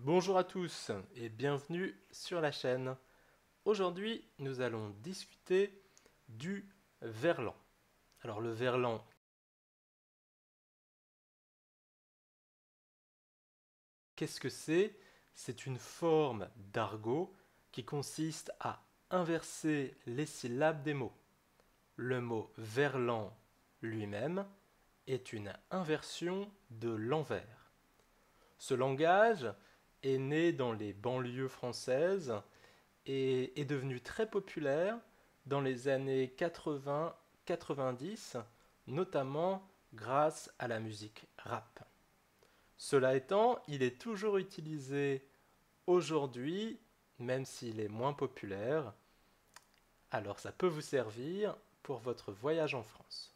Bonjour à tous et bienvenue sur la chaîne. Aujourd'hui, nous allons discuter du verlan. Alors le verlan, qu'est-ce que c'est? C'est une forme d'argot qui consiste à inverser les syllabes des mots. Le mot verlan lui-même est une inversion de l'envers. Ce langage est né dans les banlieues françaises et est devenu très populaire dans les années 80-90, notamment grâce à la musique rap. Cela étant, il est toujours utilisé aujourd'hui, même s'il est moins populaire, alors ça peut vous servir pour votre voyage en France.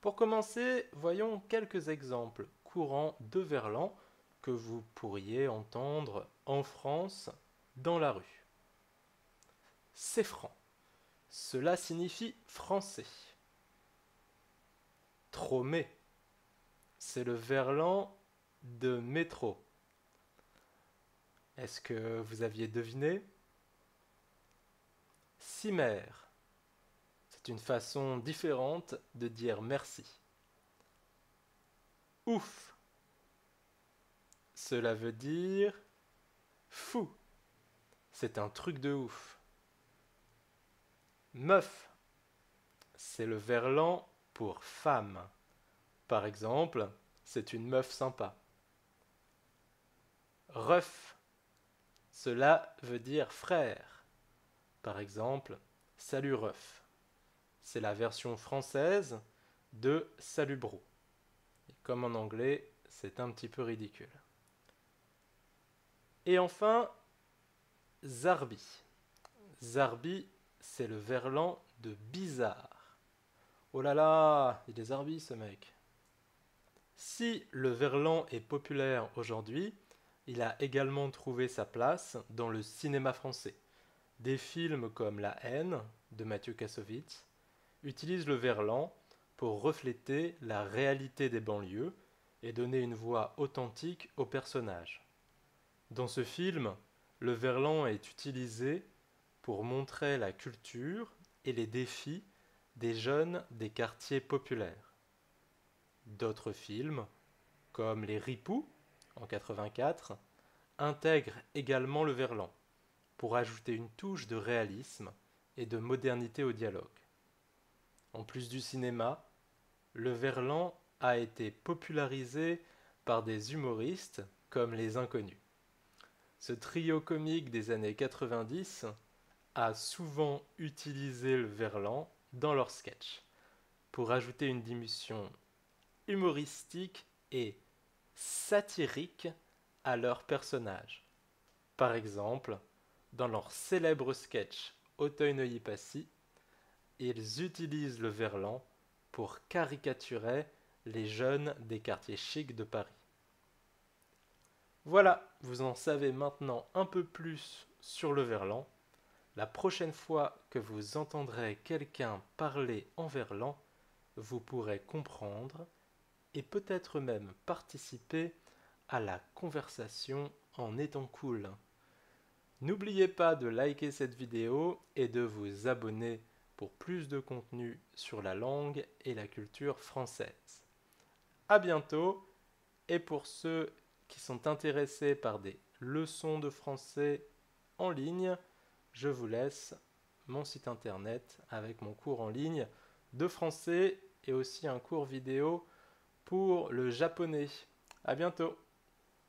Pour commencer, voyons quelques exemples courants de verlan que vous pourriez entendre en France dans la rue. C'est franc. Cela signifie français. Tromé, c'est le verlan de métro. Est-ce que vous aviez deviné? Cimer, c'est une façon différente de dire merci. Ouf, cela veut dire fou. C'est un truc de ouf. Meuf, c'est le verlan pour femme. Par exemple, c'est une meuf sympa. Ref, cela veut dire frère. Par exemple, salut ref. C'est la version française de salut bro. Et comme en anglais, c'est un petit peu ridicule. Et enfin, zarbi. Zarbi, c'est le verlan de bizarre. Oh là là, il est zarbi ce mec. Si le verlan est populaire aujourd'hui, il a également trouvé sa place dans le cinéma français. Des films comme La haine de Mathieu Kassovitz utilisent le verlan pour refléter la réalité des banlieues et donner une voix authentique aux personnages. Dans ce film, le verlan est utilisé pour montrer la culture et les défis des jeunes des quartiers populaires. D'autres films, comme Les Ripoux en 84, intègrent également le verlan pour ajouter une touche de réalisme et de modernité au dialogue. En plus du cinéma, le verlan a été popularisé par des humoristes comme les Inconnus. Ce trio comique des années 90 a souvent utilisé le verlan dans leurs sketchs pour ajouter une dimension humoristique et satirique à leurs personnages. Par exemple, dans leur célèbre sketch Auteuil-Neuilly-Passy, ils utilisent le verlan pour caricaturer les jeunes des quartiers chics de Paris. Voilà, vous en savez maintenant un peu plus sur le verlan. La prochaine fois que vous entendrez quelqu'un parler en verlan, vous pourrez comprendre et peut-être même participer à la conversation en étant cool. N'oubliez pas de liker cette vidéo et de vous abonner pour plus de contenu sur la langue et la culture française. À bientôt, et pour ceux qui sont intéressés par des leçons de français en ligne, je vous laisse mon site internet avec mon cours en ligne de français et aussi un cours vidéo pour le japonais. À bientôt!